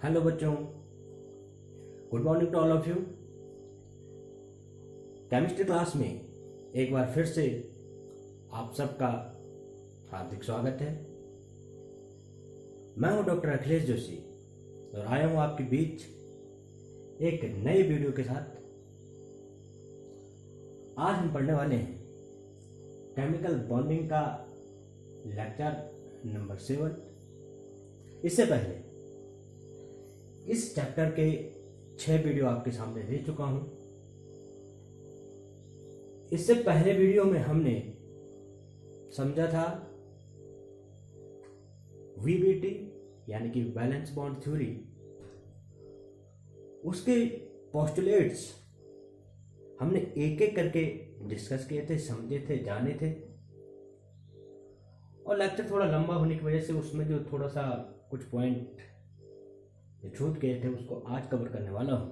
Hello बच्चों, good morning to all of you. Chemistry class में एक बार फिर से आप सबका हार्दिक स्वागत है। मैं हूं डॉक्टर अखिलेश जोशी और आया हूं आपके बीच एक नए वीडियो के साथ। आज हम पढ़ने वाले हैं केमिकल बॉन्डिंग का लेक्चर नंबर 7। इससे पहले इस चैप्टर के 6 वीडियो आपके सामने दे चुका हूं। इससे पहले वीडियो में हमने समझा था वीबीटी यानी कि वैलेंस बॉन्ड थ्योरी, उसके पोस्टुलेट्स हमने एक एक करके डिस्कस किए थे, समझे थे, जाने थे। और लेक्चर थोड़ा लंबा होने की वजह से उसमें जो थोड़ा सा कुछ पॉइंट छूट गए थे उसको आज कवर करने वाला हूं।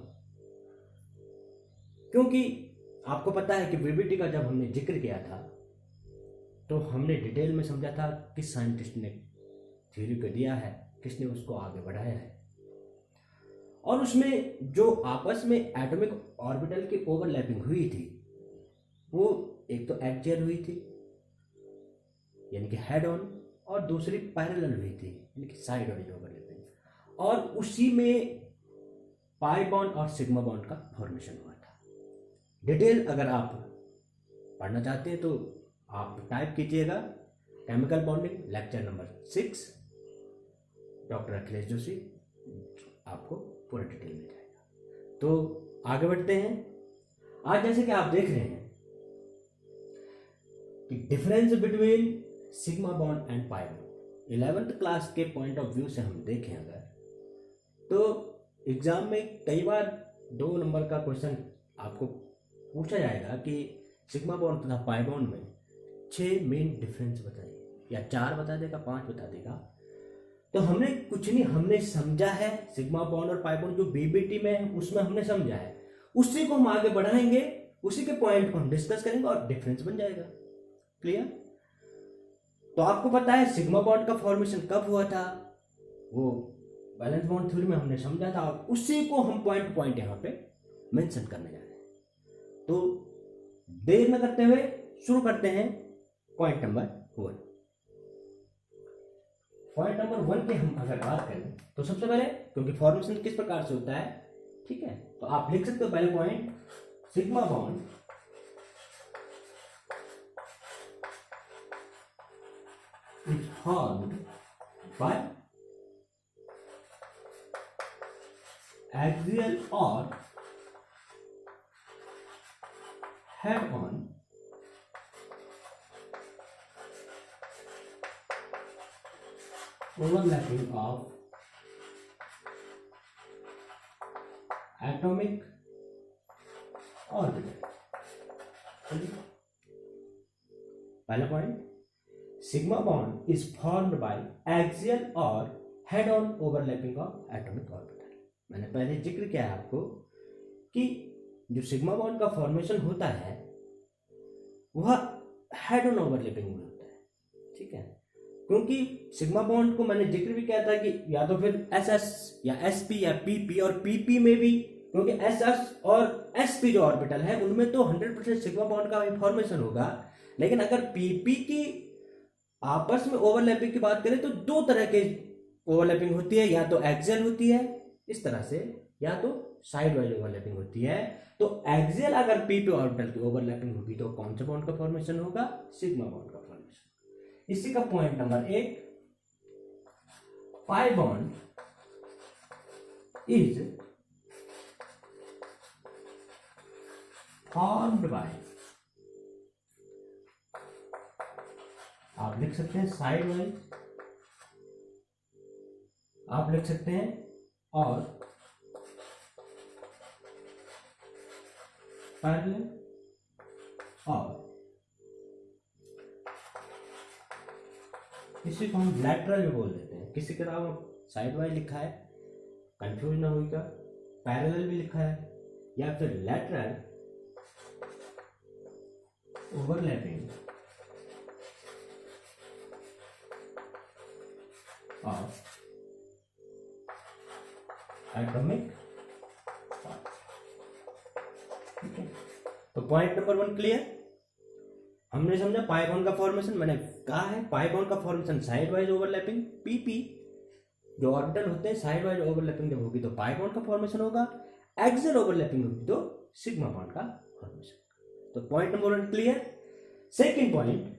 क्योंकि आपको पता है कि वीबीटी का जब हमने जिक्र किया था तो हमने डिटेल में समझा था किस साइंटिस्ट ने थ्योरी को दिया है, किसने उसको आगे बढ़ाया है। और उसमें जो आपस में एटॉमिक ऑर्बिटल की ओवरलैपिंग हुई थी वो एक तो एक्सियल हुई थी यानी कि हेड ऑन, और दूसरी पैरेलल हुई थी यानी कि साइड वाइज ओवरलैपिंग। और उसी में पाई बॉन्ड और सिग्मा बॉन्ड का फॉर्मेशन हुआ था। डिटेल अगर आप पढ़ना चाहते हैं तो आप टाइप कीजिएगा chemical bonding lecture number 6 doctor Akhilesh Joshi, आपको पूरा डिटेल मिल जाएगा। तो आगे बढ़ते हैं। आज जैसे कि आप देख रहे हैं कि difference between sigma bond and pi bond 11th class के पॉइंट ऑफ व्यू से हम देखें अगर तो एग्जाम में कई बार 2 नंबर का क्वेश्चन आपको पूछा जाएगा कि सिग्मा बॉन्ड तथा पाई बॉन्ड में 6 मेन डिफरेंस बताइए, या 4 बता देगा, 5 बता देगा। तो हमने कुछ नहीं, हमने समझा है सिग्मा बॉन्ड और पाई बॉन्ड जो बीबीटी में है उसमें हमने समझा है, उसी को हम आगे बढ़ाएंगे, उसी के पॉइंट को हम डिस्कस करेंगे और डिफरेंस बन जाएगा। क्लियर? तो आपको पता है सिग्मा बॉन्ड का फॉर्मेशन कब हुआ था, वो वैलेंस बॉन्ड थ्योरी में हमने समझा था, और उसी को हम पॉइंट टू पॉइंट यहां पे मेंशन करने जा रहे हैं। तो देर न करते हुए शुरू करते हैं पॉइंट नंबर 1। पॉइंट नंबर 1 की हम अगर बात करें तो सबसे पहले, क्योंकि फॉर्मेशन किस प्रकार से होता है, ठीक है, तो आप लिख सकते हो पहले point, sigma bond is formed by axial or head-on overlapping of atomic orbital। पहला point, sigma bond is formed by axial और head on overlapping of atomic orbital. मैंने पहले जिक्र किया है आपको कि जो सिग्मा बॉन्ड का फॉर्मेशन होता है वह हेड ऑन ओवरलैपिंग में होता है, ठीक है। क्योंकि सिग्मा बॉन्ड को मैंने जिक्र भी किया था कि या तो फिर SS या SP या PP, और PP में भी, क्योंकि SS और SP जो ऑर्बिटल है उनमें तो 100% सिग्मा बॉन्ड का फॉर्मेशन होगा, लेकिन अगर PP की आपस में ओवरलैपिंग की बात करें तो 2 तरह के ओवरलैपिंग होती है, या तो एक्सियल होती है इस तरह से, या तो साइड वाइज ओवरलैपिंग होती है। तो एक्सियल अगर PP ऑर्बिटल की ओवरलैपिंग होगी तो कौन से बॉन्ड का फॉर्मेशन होगा, सिग्मा बॉन्ड का फॉर्मेशन। इसी का point number 1, pi bond is formed bye, आप लिख सकते हैं साइड वाइज, आप लिख सकते हैं, और पैरेलल, और इसी को हम लैटरल भी बोल देते हैं। किसी किताब में साइड वाइज लिखा है, कंफ्यूज ना होगा, पैरेलल भी लिखा है, या फिर लैटरल ओवरलैपिंग of एटॉमिक। ठीक है, तो पॉइंट नंबर 1 क्लियर। हमने समझा पाई बॉन्ड का फॉर्मेशन, मैंने कहा है पाई बॉन्ड का formation side wise overlapping, PP जो ऑर्बिटल होते हैं साइड वाइज ओवरलैपिंग जब होगी तो पाई बॉन्ड का फॉर्मेशन होगा, एक्सियल ओवरलैपिंग होगी तो सिग्मा बॉन्ड का फॉर्मेशन। तो point number 1 clear. Second point,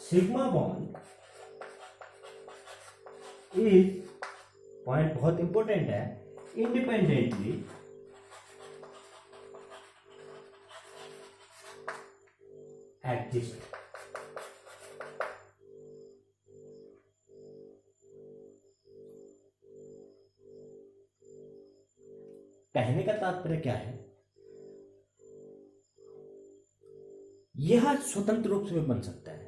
sigma bond is, point बहुत इंपॉर्टेंट है, इंडिपेंडेंटली एग्जिस्ट। कहने का तात्पर्य क्या है, यह स्वतंत्र रूप से भी बन सकता है।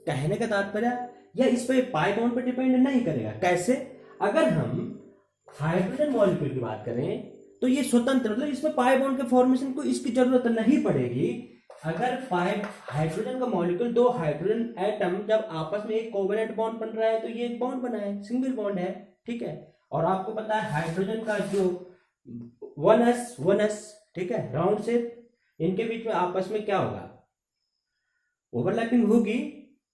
कहने का तात्पर्य यह इस पे पाई बॉन्ड पे डिपेंड नहीं करेगा। कैसे? अगर हम हाइड्रोजन मॉलिक्यूल की बात करें तो ये स्वतंत्र, मतलब इसमें पाई बॉन्ड के फॉर्मेशन को इसकी जरूरत नहीं पड़ेगी। अगर हाइड्रोजन का मॉलिक्यूल, दो हाइड्रोजन एटम जब आपस में एक कोवेलेंट बॉन्ड बन रहा है तो ये एक बॉन्ड बना है, सिंगल बॉन्ड है। ठीक है, और आपको पता है हाइड्रोजन का जो 1s, ठीक है, राउंड शेप, इनके बीच में आपस में क्या होगा, ओवरलैपिंग होगी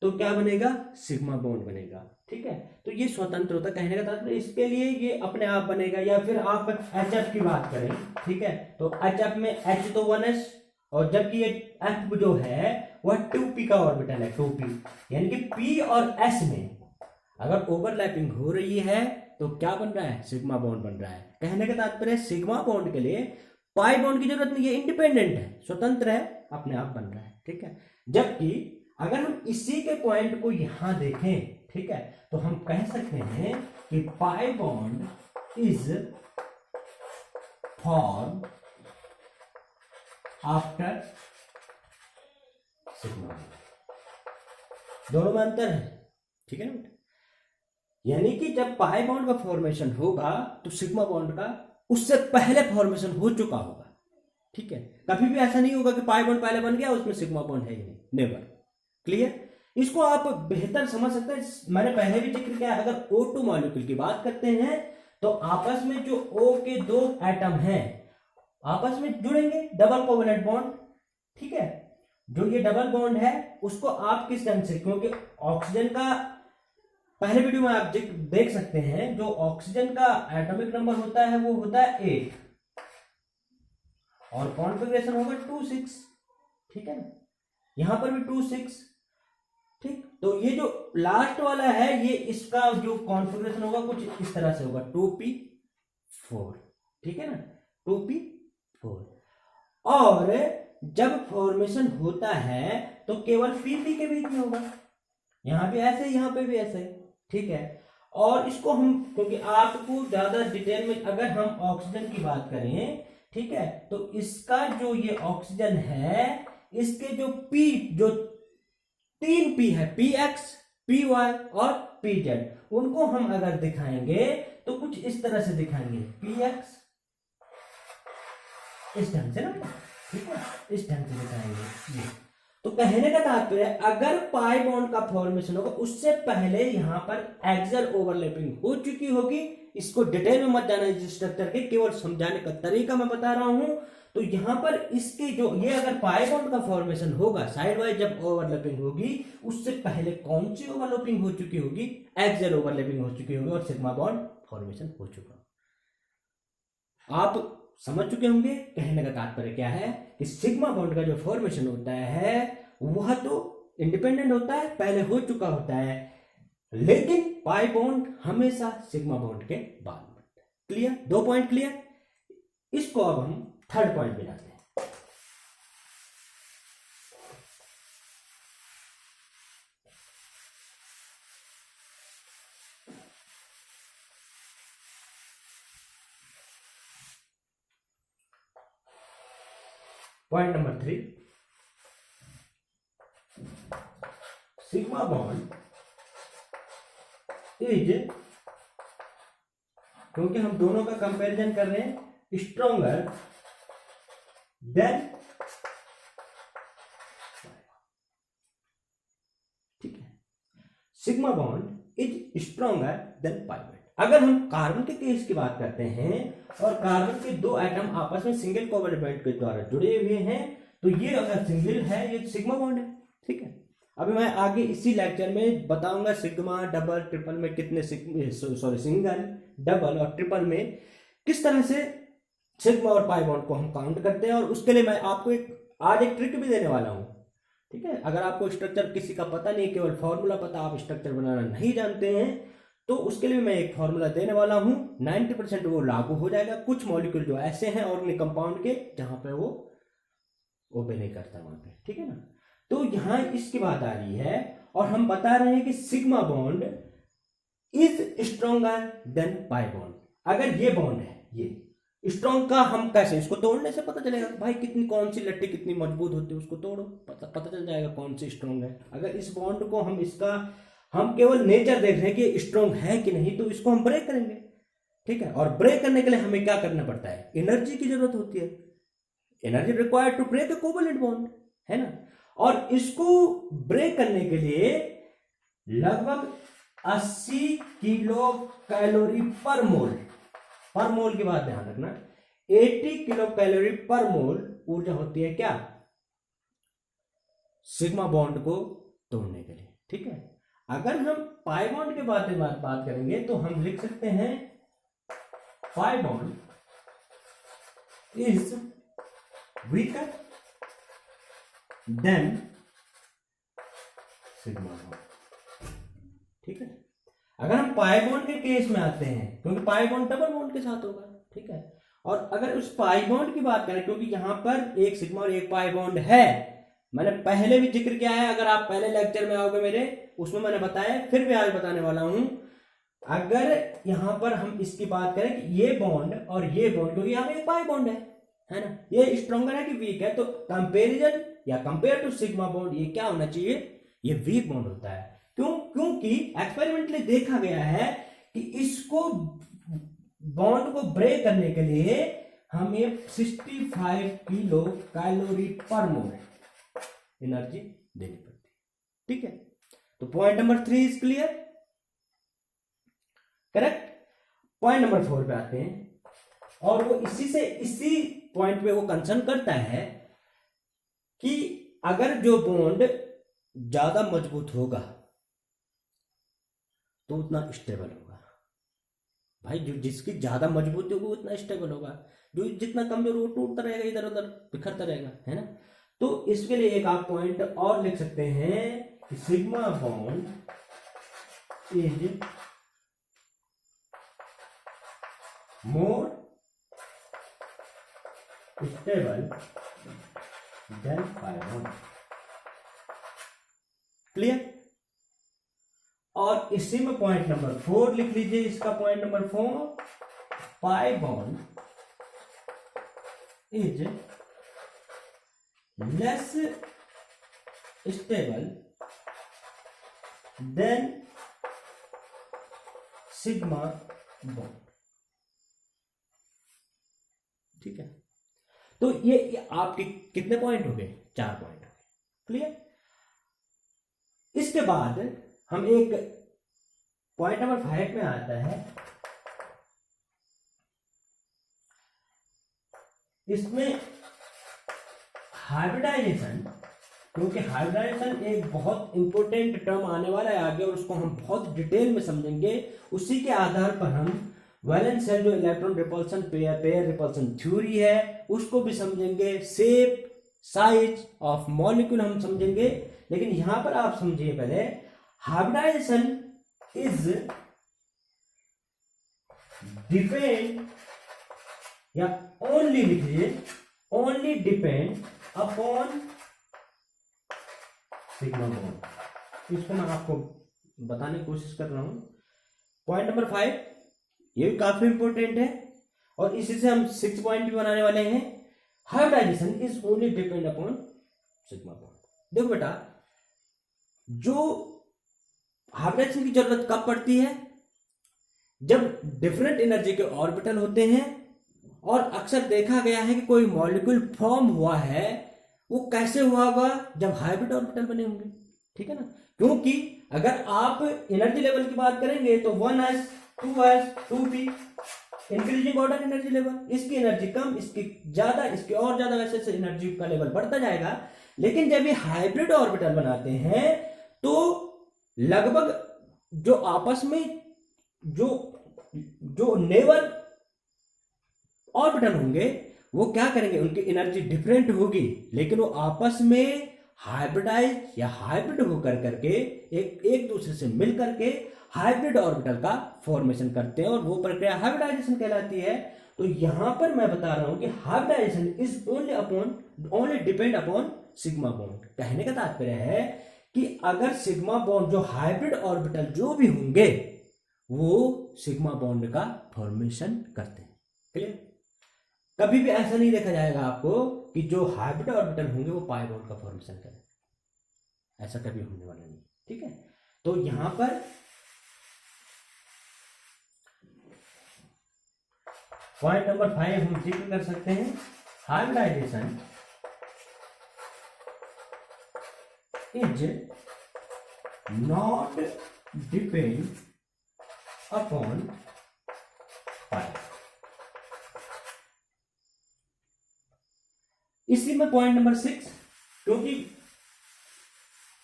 तो क्या बनेगा, सिग्मा बॉन्ड बनेगा। ठीक है, तो ये स्वतंत्र होता है। कहने का तात्पर्य इसके लिए ये अपने आप बनेगा। या फिर आप HF की बात करें, ठीक है, तो HF में H तो 1s, और जबकि ये F जो है वह 2p का ऑर्बिटल है, 2p, यानी कि P और S में अगर ओवरलैपिंग हो रही है तो क्या बन रहा है, सिग्मा बॉन्ड बन रहा है। कहने का तात्पर्य सिग्मा बॉन्ड के लिए पाई बॉन्ड की जरूरत नहीं है, इंडिपेंडेंट है, स्वतंत्र है, अपने आप बन रहा है। ठीक है, जबकि अगर हम इसी के पॉइंट को यहां देखें, ठीक है, तो हम कह सकते हैं कि pi bond is form after sigma. दोनों में अंतर है, ठीक है ना। यानी कि जब पाई बॉन्ड का फॉर्मेशन होगा तो सिग्मा बॉन्ड का उससे पहले फॉर्मेशन हो चुका होगा। ठीक है, कभी भी ऐसा नहीं होगा कि पाई बॉन्ड पहले बन गया उसमें सिग्मा बॉन्ड है ही नहीं, नेवर। क्लियर? इसको आप बेहतर समझ सकते हैं, मैंने पहले भी जिक्र किया, अगर O2 मॉलिक्यूल की बात करते हैं तो आपस में जो O के दो एटम हैं आपस में जुड़ेंगे, डबल कोवेलेंट बॉन्ड। ठीक है, जो ये डबल बॉन्ड है उसको आप किस ढंग से, क्योंकि ऑक्सीजन का पहले वीडियो में आप देख सकते हैं, जो ऑक्सीजन का एटॉमिक नंबर होता है वो होता है 8 और कॉन्फ़िगरेशन होगा 2,6। ठीक है ना, यहां पर भी 2,6। ठीक, तो ये जो लास्ट वाला है ये इसका जो कॉन्फ़िगरेशन होगा कुछ इस तरह से होगा, 2p4। ठीक है ना, 2p4। और जब फॉर्मेशन होता है तो केवल pp के बीच में होगा, यहां भी ऐसे, यहां पे भी ऐसे। ठीक है, और इसको हम, क्योंकि आपको ज्यादा डिटेल में अगर हम ऑक्सीजन की बात करें, ठीक है, तो इसका जो ये ऑक्सीजन है इसके जो p, जो 3p है, px, py और pz, उनको हम अगर दिखाएंगे तो कुछ इस तरह से दिखाएंगे, px इस ढंग से ना, ठीक है, इस ढंग से दिखाएंगे ये। तो कहने का तात्पर्य अगर पाई बॉन्ड का फॉर्मेशन होगा उससे पहले यहां पर एक्सियल ओवरलैपिंग हो चुकी होगी। इसको डिटेल में मत जाना इस स्ट्रक्चर के, केवल समझाने का तरीका मैं बता रहा हूं। तो यहां पर इसके जो ये अगर पाई बॉन्ड का फॉर्मेशन होगा साइड वाइज जब ओवरलैपिंग होगी उससे पहले कौन सी ओवरलैपिंग हो चुकी होगी, एक्सियल ओवरलैपिंग हो चुकी होगी और सिग्मा बॉन्ड फॉर्मेशन हो चुका। आप समझ चुके होंगे कहने का तात्पर्य क्या है, कि सिग्मा बॉन्ड का जो फॉर्मेशन होता है वह तो इंडिपेंडेंट होता है, पहले हो चुका होता है, लेकिन पाई बॉन्ड हमेशा सिग्मा बॉन्ड के बाद बनता है। क्लियर? 2 point clear. इसको अब हम थर्ड पॉइंट पे जाते हैं। Point number 3, sigma bond is, क्योंकि हम दोनों का कंपैरिजन कर रहे हैं, stronger than sigma bond is stronger than pi bond. अगर हम कार्बन के केस की बात करते हैं और कार्बन के दो एटम आपस में सिंगल कोवैलेंट बॉन्ड के द्वारा जुड़े हुए हैं, तो ये अगर सिंगल है ये सिग्मा बॉन्ड है। ठीक है, अभी मैं आगे इसी लेक्चर में बताऊंगा सिग्मा, डबल, ट्रिपल में कितने सिंगल, डबल और ट्रिपल में किस तरह से सिग्मा और पाई बॉन्ड को हम काउंट करते हैं, और उसके लिए मैं आपको आज एक ट्रिक भी देने वाला हूं। ठीक है, अगर आपको स्ट्रक्चर किसी का पता नहीं, केवल फॉर्मूला पता, आप स्ट्रक्चर बनाना नहीं जानते हैं, तो उसके लिए मैं एक फॉर्मूला देने वाला हूं। 90% वो लागू हो जाएगा। कुछ मॉलिक्यूल जो ऐसे हैं ऑर्गेनिक कंपाउंड के जहां पे वो ओबे नहीं करता वहां पे। ठीक है ना, तो यहां इसकी बात आ रही है और हम बता रहे हैं कि sigma bond is stronger than pi bond. अगर ये बॉन्ड है, ये स्ट्रॉन्ग का हम कैसे, इसको तोड़ने से पता चलेगा भाई कितनी, कौन सी लट्टी कितनी मजबूत होती है, उसको तोड़ो, पता चल जाएगा कौन सी स्ट्रॉन्ग है। अगर इस बॉन्ड को हम केवल नेचर देख रहे हैं कि स्ट्रॉन्ग है कि नहीं, तो इसको हम ब्रेक करेंगे। ठीक है, और ब्रेक करने के लिए हमें क्या करना पड़ता है, एनर्जी की जरूरत होती है। Energy required to break a covalent bond, है ना। और इसको ब्रेक करने के लिए लगभग 80 किलो कैलोरी पर मोल की बात ध्यान रखना, 80 किलो कैलोरी पर मोल ऊर्जा होती है क्या, सिग्मा बॉन्ड को तोड़ने के लिए। ठीक है, अगर हम पाई बॉन्ड के बारे में बात करेंगे तो हम लिख सकते हैं pi bond is weaker then sigma bond. ठीक है, अगर हम पाई बॉन्ड के केस में आते हैं, क्योंकि पाई बॉन्ड डबल बॉन्ड के साथ होगा। ठीक है, और अगर उस पाई बॉन्ड की बात करें, क्योंकि यहां पर एक सिग्मा और एक पाई बॉन्ड है, मैंने पहले भी जिक्र किया है, अगर आप पहले लेक्चर में आओगे मेरे, उसमें मैंने बताया, फिर भी आज बताने वाला हूं। अगर यहां पर हम इसकी बात करें कि ये बॉन्ड और ये बॉन्ड, क्योंकि यहां पे एक पाई बॉन्ड है ना, ये स्ट्रॉन्गर है कि वीक है, तो कंपेरिजन या कंपेयर टू सिग्मा बॉन्ड ये क्या होना चाहिए, ये वीक बॉन्ड होता है। क्योंकि एक्सपेरिमेंटली देखा गया है कि इसको बॉन्ड को ब्रेक करने के लिए हमें 65 किलो कैलोरी पर मोल एनर्जी देनी पड़ती है। ठीक है, तो point number 3 is clear, correct. Point number 4 पे आते हैं, और वो इसी पॉइंट पे वो कंसर्न करता है कि अगर जो बॉन्ड ज्यादा मजबूत होगा तो उतना स्टेबल होगा। भाई जो जिसकी ज्यादा मजबूत होगी उतना स्टेबल होगा, जो जितना कमजोर वो टूटता रहेगा, इधर उधर बिखरता रहेगा, है ना। तो इसके लिए एक आप पॉइंट और लिख सकते हैं कि sigma bond is more stable than pi bond. Clear. और इसी में पॉइंट नंबर 4 लिख लीजिए, इसका point number 4, pi bond is less stable then sigma bond. ठीक है, तो ये आपके कितने पॉइंट हो गए, 4 पॉइंट हो गए। क्लियर। इसके बाद हम एक पॉइंट नंबर 5 में आता है, इसमें हाइब्रिडाइजेशन, क्योंकि हाइब्रिडाइजेशन एक बहुत इंपॉर्टेंट टर्म आने वाला है आगे, और उसको हम बहुत डिटेल में समझेंगे। उसी के आधार पर हम वैलेंस शेल जो electron repulsion pair repulsion theory है उसको भी समझेंगे, शेप साइज ऑफ मॉलिक्यूल हम समझेंगे। लेकिन यहां पर आप समझिए पहले, हाइब्रिडाइजेशन इज डिपेंड, या ओनली लिखिए, only depend upon sigma bond. इसको मैं आपको बताने की कोशिश कर रहा हूं। पॉइंट नंबर 5 ये भी काफी इंपॉर्टेंट है, और इसी से हम 6 पॉइंट भी बनाने वाले हैं। Hybridization is only depend upon sigma bond. देखो बेटा, जो हाइब्रिडाइजेशन की जरूरत कब पड़ती है, जब डिफरेंट एनर्जी के ऑर्बिटल होते हैं, और अक्सर देखा गया है कि कोई मॉलिक्यूल फॉर्म हुआ है, वो कैसे हुआ होगा, जब हाइब्रिड ऑर्बिटल बने होंगे। ठीक है ना, क्योंकि अगर आप एनर्जी लेवल की बात करेंगे तो 1s 2s 2p increasing order energy level, इसकी एनर्जी कम, इसकी ज्यादा, इसकी और ज्यादा, वैसे एनर्जी का लेवल बढ़ता जाएगा। लेकिन जब ये हाइब्रिड ऑर्बिटल बनाते हैं तो लगभग जो आपस में जो जो नेबर ऑर्बिटल होंगे वो क्या करेंगे, उनकी एनर्जी डिफरेंट होगी, लेकिन वो आपस में हाइब्रिडाइज या हाइब्रिड होकर करके एक दूसरे से मिल करके हाइब्रिड ऑर्बिटल का फॉर्मेशन करते हैं और वो प्रक्रिया हाइब्रिडाइजेशन कहलाती है। तो यहां पर मैं बता रहा हूं कि hybridization is only depend upon sigma bond. कहने का तात्पर्य है कि अगर सिग्मा बॉन्ड, जो हाइब्रिड ऑर्बिटल जो भी होंगे वो सिग्मा बॉन्ड का फॉर्मेशन करते हैं। क्लियर? कभी भी ऐसा नहीं देखा जाएगा आपको कि जो हाइब्रिड ऑर्बिटल होंगे वो पाई बॉन्ड का फॉर्मेशन करें, ऐसा कभी होने वाला नहीं। ठीक है, तो यहां पर पॉइंट नंबर 5 हम जिक्र कर सकते हैं, hybridization is not depend upon pi. इसी में पॉइंट नंबर 6, क्योंकि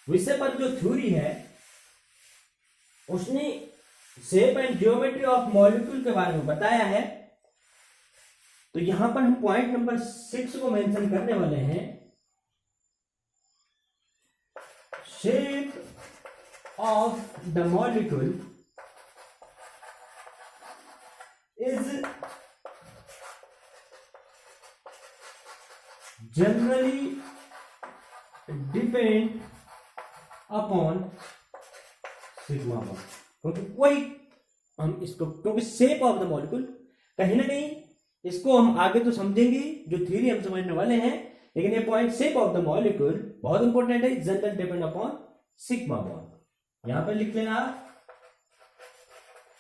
विषय पर जो थ्योरी है उसने shape and geometry of molecule के बारे में बताया है, तो यहां पर हम पॉइंट नंबर 6 को मेंशन करने वाले हैं। Shape of the molecule is generally depend upon sigma bond. क्योंकि वही हम इसको, क्योंकि शेप ऑफ द मॉलिक्यूल कहीं ना कहीं, इसको हम आगे तो समझेंगे, जो थ्योरी हम समझने वाले हैं, लेकिन ये point shape of the molecule बहुत इंपॉर्टेंट है, general depend upon sigma bond. यहां पर लिख लेना,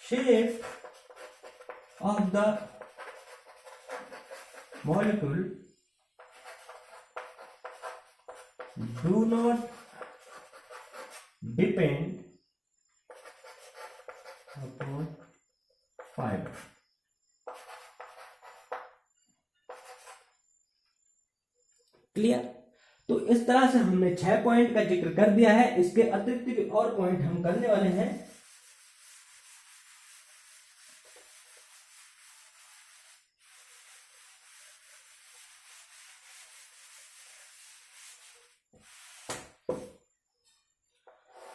shape of the molecule do not depend upon fiber। Clear? तो इस तरह से हमने 6 पॉइंट का जिक्र कर दिया है, इसके अतिरिक्त भी और पॉइंट हम करने वाले हैं।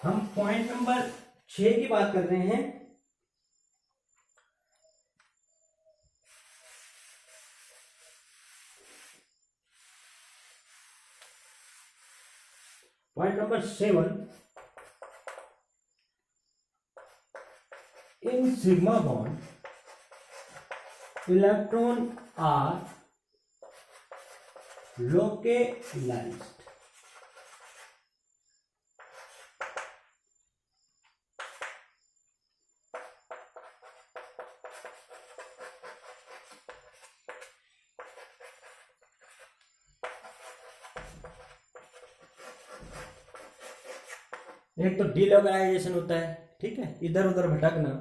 हम पॉइंट नंबर 6 की बात कर रहे हैं। Point number 7, in sigma bond electron are localized. एक तो डिलोकलाइजेशन होता है, ठीक है, इधर उधर भटकना,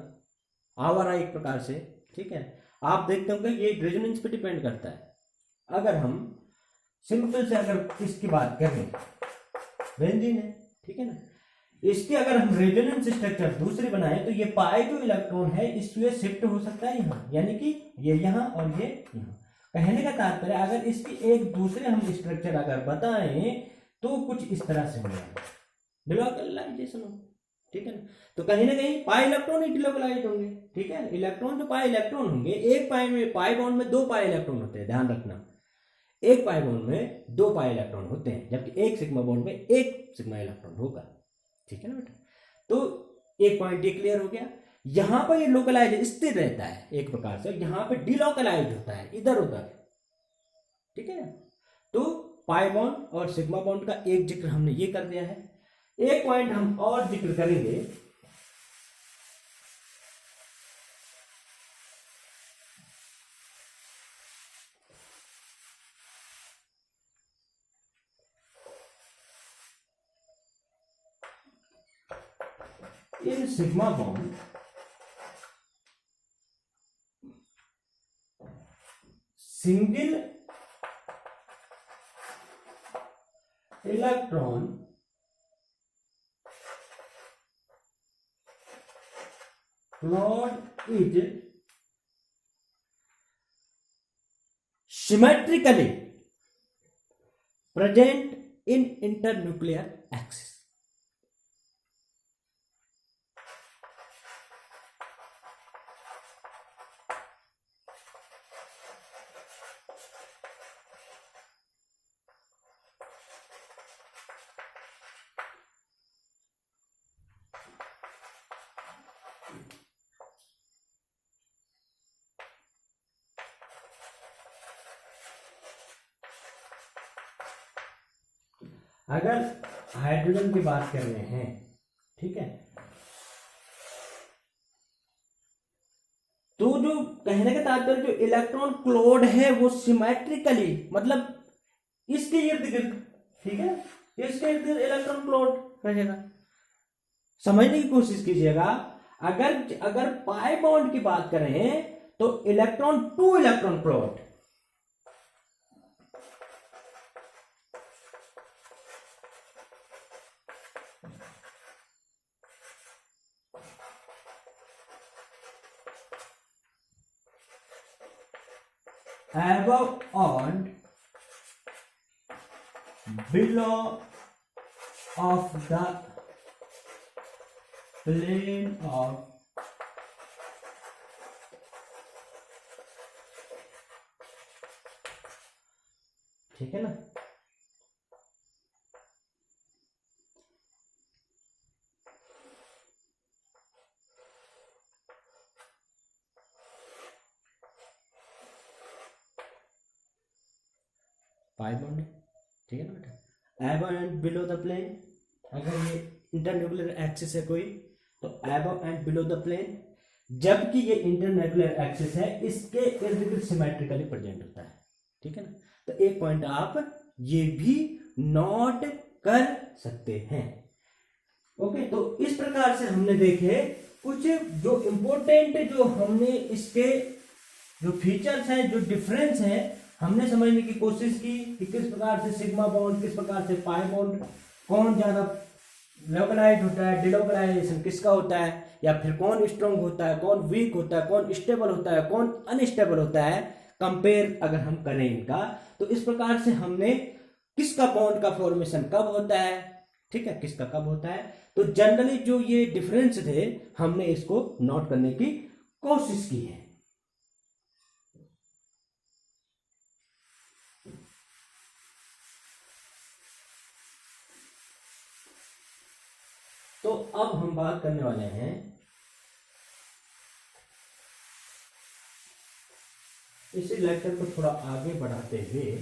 आवारा एक प्रकार से। ठीक है, आप देखते होंगे ये रेजोनेंस पे डिपेंड करता है। अगर हम सिंपल से अगर इसकी बात करें, बेंजीन है, ठीक है ना, इसके अगर हम रेजोनेंस स्ट्रक्चर दूसरी बनाए तो ये पाई जो इलेक्ट्रॉन है इसमें शिफ्ट हो सकता है यहाँ, यानी कि ये यहाँ और ये यहाँ। कहने का तात्पर्य अगर इसकी एक दूसरे हम स्ट्रक्चर अगर बताएं तो कुछ इस तरह से होगा, डिलोकलाइजेशन हो। ठीक है ना, तो कहीं ना कहीं पाई इलेक्ट्रॉन ही डिलोकलाइज होंगे। ठीक है, इलेक्ट्रॉन जो पाई इलेक्ट्रॉन होंगे, एक पाई बॉन्ड में 2 पाई इलेक्ट्रॉन होते हैं, ध्यान रखना, एक पाई बॉन्ड में 2 पाई इलेक्ट्रॉन होते हैं, जबकि एक सिग्मा बॉन्ड में 1 सिग्मा इलेक्ट्रॉन होगा। ठीक है ना बेटा, तो एक पॉइंट ये क्लियर हो गया। यहां पर ये लोकलाइज स्थिर रहता है एक प्रकार से, यहां पे डिलोकलाइज होता है इधर उधर। ठीक है, तो पाई बॉन्ड और सिग्मा बॉन्ड का एक जिक्र हमने ये कर दिया है। एक पॉइंट हम और जिक्र करेंगे, in sigma bond, single electron cloud is symmetrically present in internuclear axis. अगर हाइड्रोजन की बात कर रहे हैं, ठीक है, तो जो कहने का तात्पर्य जो इलेक्ट्रॉन क्लोड है वो सिमेट्रिकली, मतलब इसके इर्द गिर्द, ठीक है, इसके इर्द गिर्द इलेक्ट्रॉन क्लोड रहेगा। समझने की कोशिश कीजिएगा, अगर पाई बॉन्ड की बात कर रहे हैं तो electron two electron क्लोड, above and below of the plane of ठीक है ना। पाई बॉन्ड है, ठीक है ना बेटा। Above and below the plane, अगर ये इंटरन्यूक्लियर एक्सिस है कोई तो above and below the plane, जबकि ये इंटरन्यूक्लियर एक्सिस है इसके इर्द गिर्द सिमेट्रिकली प्रेजेंट होता है, ठीक है ना। तो एक पॉइंट आप ये भी नोट कर सकते हैं। ओके, तो इस प्रकार से हमने देखे कुछ जो इंपॉर्टेंट, जो हमने इसके जो फीचर्स हैं, जो डिफरेंस हैं, हमने समझने की कोशिश की कि किस प्रकार से सिग्मा बॉन्ड, किस प्रकार से पाई बॉन्ड, कौन ज्यादा लोकलाइज होता है, डिलोकलाइजेशन किसका होता है, या फिर कौन स्ट्रॉन्ग होता है, कौन वीक होता है, कौन स्टेबल होता है, कौन अनस्टेबल होता है, कंपेयर अगर हम करें इनका। तो इस प्रकार से हमने किसका बॉन्ड का फॉर्मेशन कब होता है, ठीक है, किसका कब होता है, तो जनरली जो ये डिफरेंस थे हमने इसको नोट करने की कोशिश की है। तो अब हम बात करने वाले हैं इसी लेक्चर को थोड़ा आगे बढ़ाते हुए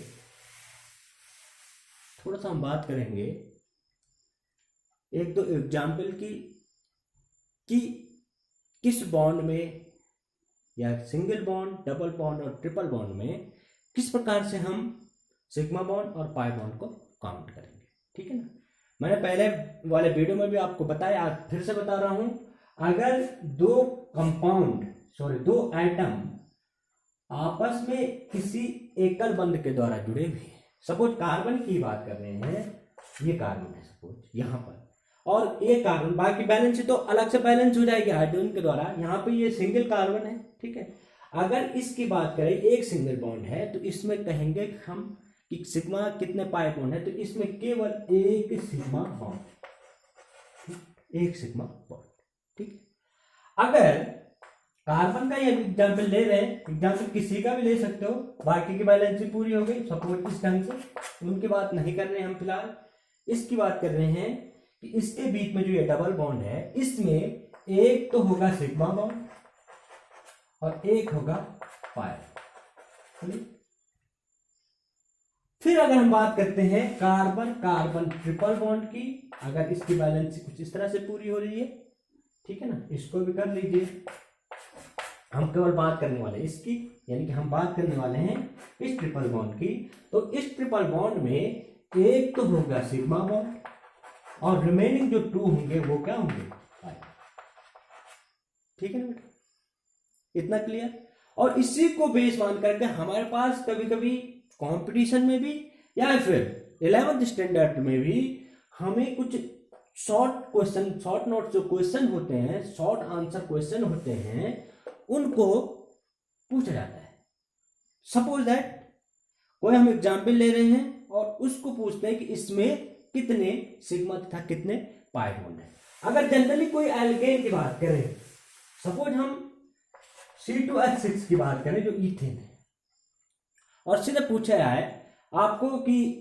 थोड़ा सा हम बात करेंगे एक दो एग्जाम्पल की कि किस बॉन्ड में या सिंगल बॉन्ड, डबल बॉन्ड और ट्रिपल बॉन्ड में किस प्रकार से हम सिग्मा बॉन्ड और पाई बॉन्ड को काउंट करेंगे, ठीक है ना। मैंने पहले वाले वीडियो में भी आपको बताया, आज फिर से बता रहा हूं, अगर दो एटम आपस में किसी एकल बंध के द्वारा जुड़े हुए हैं, सपोज कार्बन की बात कर रहे हैं, ये कार्बन है सपोज यहां पर, और एक कार्बन, बाकी बैलेंस तो अलग से बैलेंस हो जाएगी हाइड्रोजन के द्वारा, यहाँ पे ये सिंगल कार्बन है, ठीक है। अगर इसकी बात करें, एक सिंगल बॉन्ड है तो इसमें कहेंगे हम कि सिग्मा कितने पाई बॉन्ड है, तो इसमें केवल एक सिग्मा बॉन्ड, एक सिग्मा बॉन्ड, ठीक। अगर कार्बन का ये एग्जाम्पल ले रहे हैं, एग्जाम्पल किसी का भी ले सकते हो, बाकी की बैलेंस पूरी हो गई सपोज इस ढंग से, उनकी बात नहीं कर रहे हैं हम फिलहाल, इसकी बात कर रहे हैं कि इसके बीच में जो ये डबल बॉन्ड है इसमें एक तो होगा सिग्मा बॉन्ड और एक होगा पाई। फिर अगर हम बात करते हैं कार्बन कार्बन ट्रिपल बॉन्ड की, अगर इसकी बैलेंस कुछ इस तरह से पूरी हो रही है, ठीक है ना, इसको भी कर लीजिए। हम केवल बात करने वाले इसकी, यानी कि हम बात करने वाले हैं इस ट्रिपल बॉन्ड की। तो इस ट्रिपल बॉन्ड में एक तो होगा सिग्मा बॉन्ड और रिमेनिंग जो टू होंगे वो क्या होंगे, पाई। ठीक है ना बेटा, इतना क्लियर। और इसी को बेस मान करके हमारे पास कभी कभी कंपटीशन में भी या फिर 11th स्टैंडर्ड में भी हमें कुछ शॉर्ट क्वेश्चन, शॉर्ट नोट जो क्वेश्चन होते हैं, शॉर्ट आंसर क्वेश्चन होते हैं, उनको पूछा जाता है। सपोज दैट कोई हम एग्जाम्पल ले रहे हैं और उसको पूछते हैं कि इसमें कितने सिग्मा तथा कितने पाई बॉन्ड है। अगर जनरली कोई एल्केन की बात करें, सपोज हम C2H6 की बात करें जो ईथेन है, और सीधे पूछा है आपको कि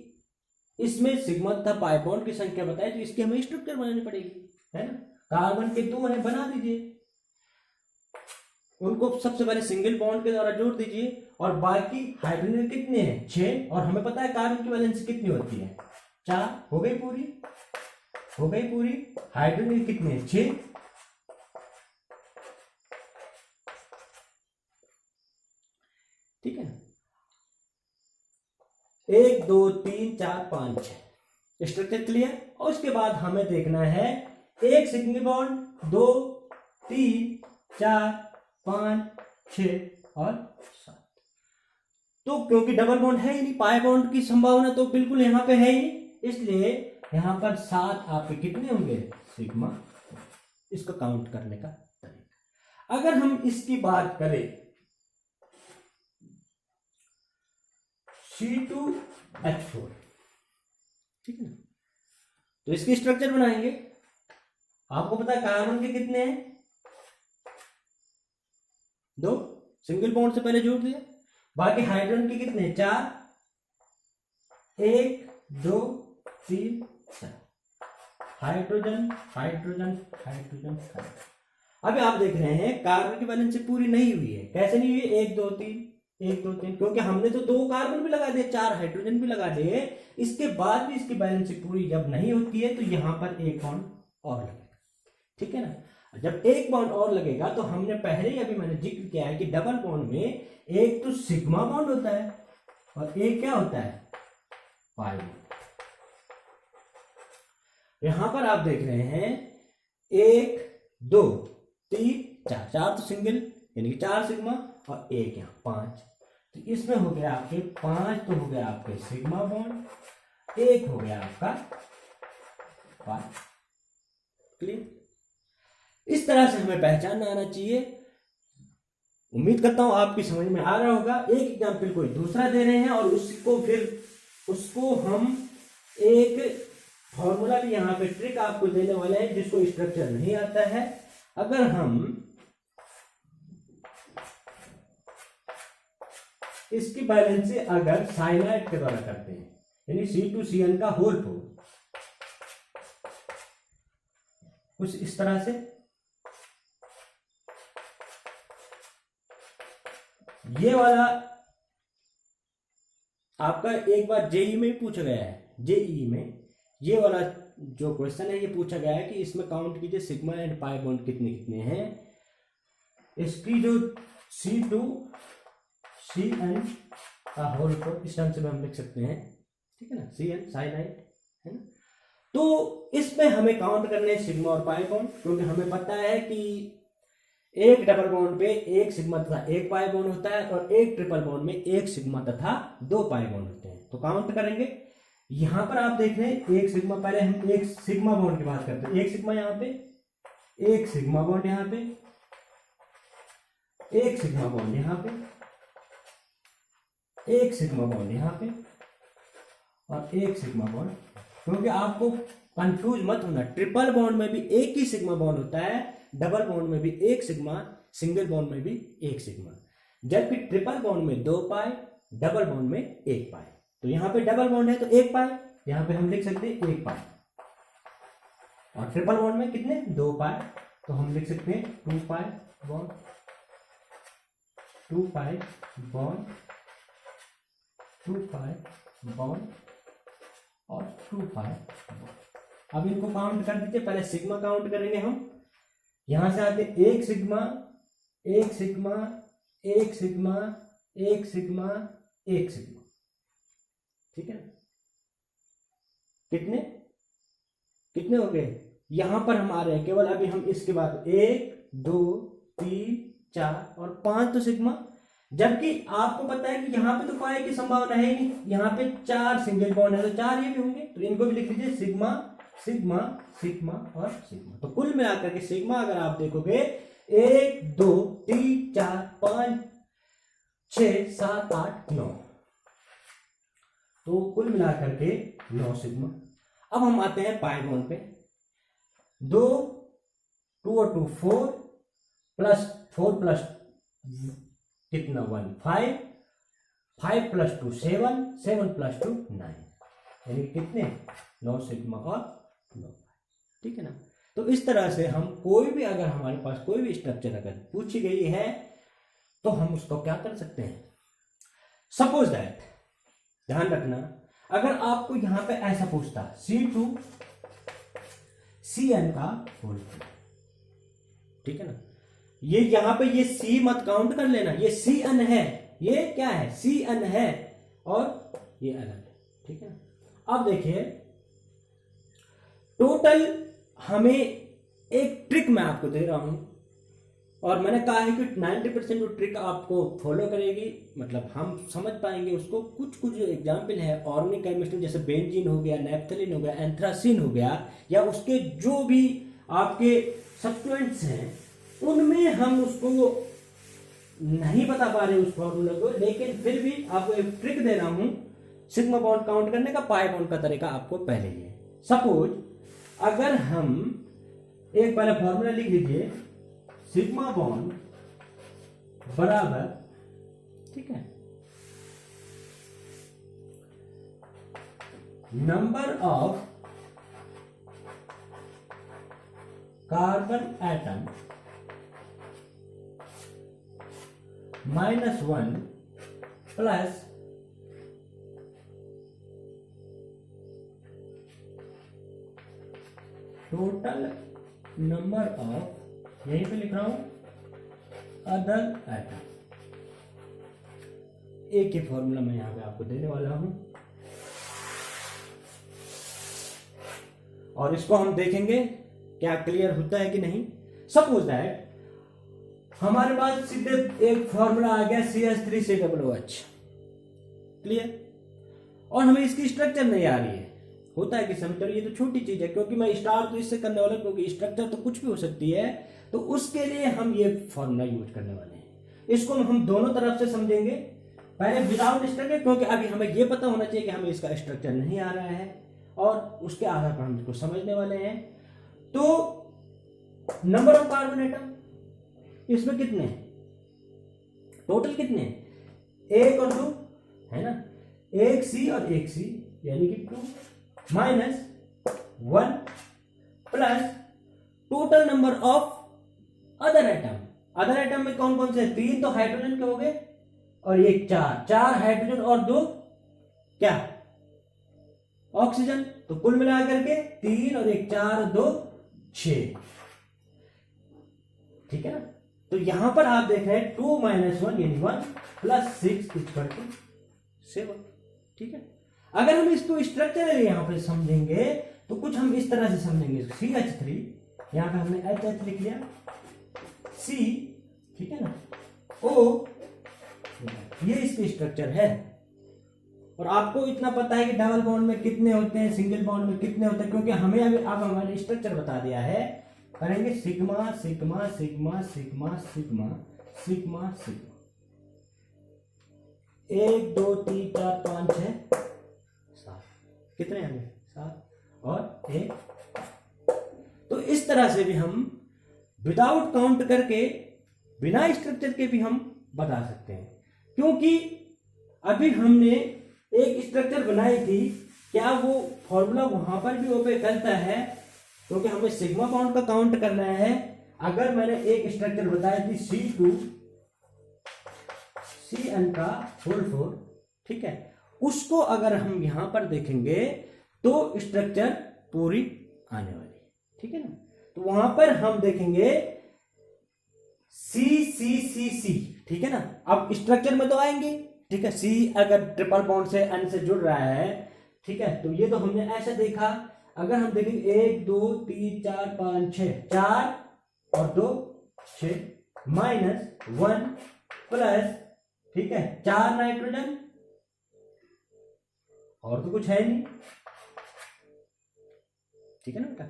इसमें सिग्मा तथा पाई बॉन्ड की संख्या बताए, तो इसकी हमें स्ट्रक्चर बनानी पड़ेगी, है ना। कार्बन के 2 है, बना दीजिए, उनको सबसे पहले सिंगल बॉन्ड के द्वारा जोड़ दीजिए, और बाकी हाइड्रोजन कितने हैं 6, और हमें पता है कार्बन की वैलेंसी कितनी होती है 4, हो गई पूरी। हाइड्रोजन कितने हैं 6, ठीक है। 1 2 3 4 5 6 स्ट्रक्चर क्लियर। और उसके बाद हमें देखना है एक सिंगल बॉन्ड, 2 3 4 5 6 और 7। तो क्योंकि डबल बॉन्ड है ही नहीं, पाई बॉन्ड की संभावना तो बिल्कुल यहां पे है ही नहीं, इसलिए यहां पर 7 आपके कितने होंगे सिग्मा। इसको काउंट करने का तरीका, अगर हम इसकी बात करें C2H4, ठीक है ना, तो इसकी स्ट्रक्चर बनाएंगे। आपको पता है कार्बन के कितने हैं 2, सिंगल बॉन्ड से पहले जोड़ दिया। बाकी हाइड्रोजन के कितने 4, 1 2 3 4, हाइड्रोजन हाइड्रोजन हाइड्रोजन। अभी आप देख रहे हैं कार्बन की वैलेंसी पूरी नहीं हुई है। कैसे नहीं हुई? 1 2 3 1 2 3, क्योंकि हमने तो 2 कार्बन भी लगा दिए, 4 हाइड्रोजन भी लगा दिए। इसके बाद भी इसकी बैलेंस पूरी जब नहीं होती है तो यहां पर एक बॉन्ड और लगेगा, ठीक है ना। जब एक बॉन्ड और लगेगा तो हमने पहले ही अभी मैंने जिक्र किया है कि डबल बॉन्ड में एक तो सिग्मा बॉन्ड होता है और एक क्या होता है पाई बॉन्ड। यहां पर आप देख रहे हैं 1 2 3 4, 4 तो सिंगल यानी कि 4 सिग्मा, और एक यहाँ 5, तो इसमें हो गया आपके 5, तो हो गया आपके सिग्मा बॉन्ड, एक हो गया आपका पाई। क्लियर। इस तरह से हमें पहचानना आना चाहिए। उम्मीद करता हूं आपकी समझ में आ रहा होगा। एक एग्जाम्पल कोई दूसरा दे रहे हैं और उसको हम एक फॉर्मूला भी यहाँ पे ट्रिक आपको देने वाले हैं जिसको स्ट्रक्चर नहीं आता है। अगर हम इसकी बैलेंस अगर साइनाइड के द्वारा करते हैं, यानी C2CN का होल 4, कुछ इस तरह से, ये वाला आपका एक बार जेई में पूछा गया है। जेई में ये वाला जो क्वेश्चन है ये पूछा गया है कि इसमें काउंट कीजिए सिग्मा एंड पाई बॉन्ड कितने कितने हैं। इसकी जो C2CN का होल 4 इस ढंग से हम लिख सकते हैं, ठीक है ना, CN साइनाइड है ना। तो इसमें हमें काउंट करने सिग्मा और पाई बॉन्ड, क्योंकि हमें पता है कि एक डबल बॉन्ड पे एक सिग्मा तथा एक पाई बॉन्ड होता है और एक ट्रिपल बॉन्ड में एक सिग्मा तथा 2 पाई बॉन्ड होते हैं। तो काउंट करेंगे। यहां पर आप देख रहे हैं एक सिग्मा, पहले हम एक सिग्मा बॉन्ड की बात करते हैं। एक सिग्मा यहां पे, एक सिग्मा बॉन्ड यहां पे, एक सिग्मा बॉन्ड यहां पे, एक सिग्मा बॉन्ड यहां पे और एक सिग्मा बॉन्ड। क्योंकि आपको कंफ्यूज मत होना, ट्रिपल बॉन्ड में भी एक ही सिग्मा बॉन्ड होता है, डबल बॉन्ड में भी एक सिग्मा, सिंगल बॉन्ड में भी एक सिग्मा, जबकि ट्रिपल बॉन्ड में 2 पाई, डबल बॉन्ड में 1 पाई। तो यहां पे डबल बॉन्ड है तो 1 पाई, यहां पे हम लिख सकते हैं 1 पाई, और ट्रिपल बॉन्ड में कितने 2 पाई, तो हम लिख सकते हैं 2 pi bond, 2 pi bond, 2 pi bond और 2 पाई बॉन्ड। अब इनको काउंट कर दीजिए। पहले सिग्मा काउंट करेंगे हम। यहां से आते एक सिग्मा, एक सिग्मा, एक सिग्मा, एक सिग्मा, एक सिग्मा, ठीक है। कितने कितने हो गए? यहां पर हम आ रहे हैं केवल, अभी हम इसके बाद 1 2 3 4 और 5 तो सिग्मा, जबकि आपको पता है कि यहाँ पे तो पाए की संभावना है नहीं, यहाँ पे 4 सिंगल बॉन्ड है तो 4 ये भी होंगे, तो इनको भी लिख लीजिए सिग्मा सिग्मा सिग्मा और सिग्मा। तो कुल मिलाकर के सिग्मा अगर आप देखोगे 1 2 3 4 5 6 7 8 9, तो कुल मिलाकर के 9 सिग्मा। अब हम आते हैं पाई बॉन्ड पे, 2 2 और 2 4 प्लस 4 प्लस कितना 1 5 5 प्लस 2 7 7 प्लस 2 9, यानी कितने 9 सिग्मा और 9, ठीक है ना। तो इस तरह से हम कोई भी, अगर हमारे पास कोई भी स्ट्रक्चर अगर पूछी गई है तो हम उसको क्या कर सकते हैं। सपोज दैट, ध्यान रखना, अगर आपको यहां पे ऐसा पूछता C2 CN का होल, ठीक है ना, ये यहां पे ये C मत काउंट कर लेना, ये CN है, ये क्या है CN है और ये अलग है, ठीक है ना। अब देखिए टोटल हमें एक ट्रिक मैं आपको दे रहा हूं, और मैंने कहा है कि 90% वो ट्रिक आपको फॉलो करेगी, मतलब हम समझ पाएंगे उसको। कुछ कुछ एग्जाम्पल है ऑर्गेनिक केमिस्ट्री, जैसे बेंजीन हो गया, नैप्थलीन हो गया, एंथ्रासिन हो गया, या उसके जो भी आपके सब्स्टिट्यूएंट्स हैं उनमें हम उसको नहीं बता पा रहे उस फॉर्मूला को, लेकिन फिर भी आपको एक ट्रिक दे रहा हूं सिग्मा बॉन्ड काउंट करने का। पाई बॉन्ड का तरीका आपको पहले ही है। सपोज अगर हम एक पहले फॉर्मूला लिख लीजिए, सिग्मा बॉन्ड बराबर, ठीक है, number of carbon atom -1 plus total number of, यहीं पे लिख रहा हूं, अदर एटम। एक ही फॉर्मूला मैं यहां पे आपको देने वाला हूं, और इसको हम देखेंगे क्या क्लियर होता है कि नहीं। सपोज दैट हमारे पास सीधे एक फॉर्मूला आ गया CH3COOH, क्लियर, और हमें इसकी स्ट्रक्चर नहीं आ रही है। होता है कि समझो ये तो छोटी चीज है, क्योंकि मैं स्टार्ट तो इससे करने वाला, क्योंकि स्ट्रक्चर तो कुछ भी हो सकती है, तो उसके लिए हम ये फॉर्मूला यूज करने वाले हैं। इसको हम दोनों तरफ से समझेंगे, पहले विदाउट स्ट्रक्चर, क्योंकि अभी हमें ये पता होना चाहिए कि हमें इसका स्ट्रक्चर नहीं आ रहा है, और उसके आधार पर हम इसको समझने वाले हैं। तो नंबर ऑफ कार्बन एटम इसमें कितने टोटल, कितने 1 और 2 है ना, 1 C और 1 C यानी कि 2 minus 1 plus total number of other atom. Other atom में कौन कौन से, 3 तो हाइड्रोजन के हो गए, और ये 4 हाइड्रोजन और 2 क्या ऑक्सीजन, तो कुल मिलाकर के 3 और 1 4 और 2 6, ठीक है ना। तो यहां पर आप देख रहे हैं 2 - 1 यानी 1 प्लस 6 = 7, ठीक है। अगर हम इसको स्ट्रक्चर यहां पर समझेंगे तो कुछ हम इस तरह से समझेंगे, CH3 यहां पे हमने HH लिख लिया, C, ठीक है ना, O, ये इसके स्ट्रक्चर है। और आपको इतना पता है कि डबल बॉन्ड में कितने होते हैं, सिंगल बॉन्ड में कितने होते हैं, क्योंकि हमें अभी अब हमारे स्ट्रक्चर बता दिया है। करेंगे sigma sigma sigma sigma sigma sigma sigma, 1 2 3 4 5 6 7, कितने हैं 7 और 1। तो इस तरह से भी हम विदाउट काउंट करके, बिना स्ट्रक्चर के भी हम बता सकते हैं, क्योंकि अभी हमने एक स्ट्रक्चर बनाई थी। क्या वो फॉर्मूला वहां पर भी ओपे करता है, क्योंकि हमें सिग्मा बॉन्ड का काउंट करना है। अगर मैंने एक स्ट्रक्चर बताई थी C2 CN का होल 4, ठीक है, उसको अगर हम यहां पर देखेंगे तो स्ट्रक्चर पूरी आने वाली है, ठीक है ना। तो वहां पर हम देखेंगे C, ठीक है ना। अब स्ट्रक्चर में तो आएंगे, ठीक है, C अगर ट्रिपल बॉन्ड से N से जुड़ रहा है, ठीक है, तो ये तो हमने ऐसा देखा। अगर हम देखेंगे 1 2 3 4 5 6, 4 और 2 6, -1 प्लस, ठीक है, 4 नाइट्रोजन, और तो कुछ है नहीं, ठीक है ना बेटा।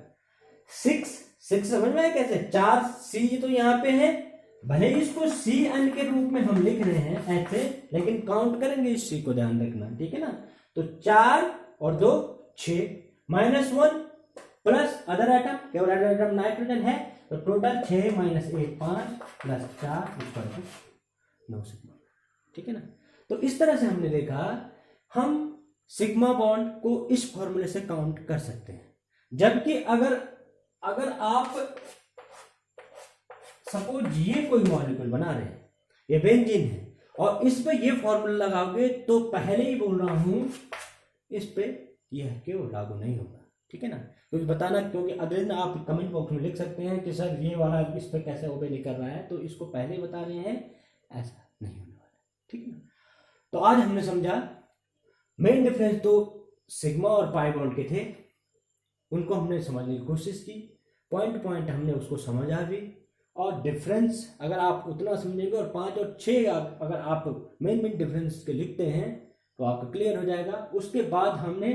6 समझ में आया कैसे, 4 सी तो यहाँ पे है, भले ही इसको सी एन के रूप में हम लिख रहे हैं ऐसे, लेकिन काउंट करेंगे इस सी को, ध्यान रखना, ठीक है ना। तो 4 और 2 6, -1 प्लस अदर एटम, केवल अदर एटम नाइट्रोजन है, तो total 6 - 1 5 plus 4 equal to 9 sigma, ठीक है ना। तो इस तरह से हमने देखा हम सिग्मा बॉन्ड को इस फॉर्मूले से काउंट कर सकते हैं। जबकि अगर आप सपोज ये कोई मॉलिक्यूल बना रहे हैं, ये बेंजीन है, और इस पे ये फॉर्मूला लगाओगे, तो पहले ही बोल रहा हूं इस पे यह क्यों लागू नहीं होगा, ठीक है ना। क्योंकि बताना, क्योंकि अगले दिन आप कमेंट बॉक्स में लिख सकते हैं कि सर ये वाला इस पे कैसे ओबे नहीं कर रहा है, तो इसको पहले ही बता रहे हैं, ऐसा नहीं होने वाला, ठीक है ना। तो आज हमने समझा मेन डिफरेंस तो सिग्मा और पाई बॉन्ड के थे, उनको हमने समझने की कोशिश की, पॉइंट हमने उसको समझा भी, और डिफरेंस अगर आप उतना समझेंगे और 5 और 6 अगर आप मेन डिफरेंस के लिखते हैं तो आपको क्लियर हो जाएगा। उसके बाद हमने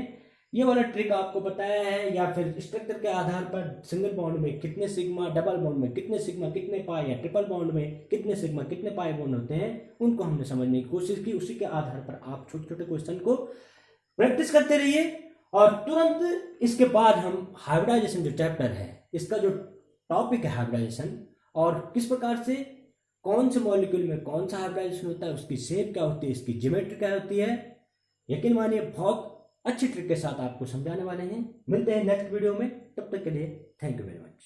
ये वाला ट्रिक आपको बताया है, या फिर स्ट्रक्चर के आधार पर सिंगल बॉन्ड में कितने सिग्मा, डबल बॉन्ड में कितने सिग्मा कितने पाई, या ट्रिपल बॉन्ड में कितने सिग्मा कितने पाई बॉन्ड होते हैं, उनको हमने समझने की कोशिश की। उसी के आधार पर आप छोटे छोटे क्वेश्चन को प्रैक्टिस करते रहिए, और तुरंत इसके बाद हम हाइब्रिडाइजेशन जो चैप्टर है, इसका जो टॉपिक है हाइब्रिडाइजेशन, और किस प्रकार से कौन से मॉलिक्यूल में कौन सा हाइब्रिडाइजेशन होता है, उसकी शेप क्या होती है, इसकी ज्योमेट्री क्या होती है, यकीन मानिए बहुत अच्छी ट्रिक के साथ आपको समझाने वाले हैं। मिलते हैं नेक्स्ट वीडियो में, तब तक के लिए थैंक यू वेरी मच।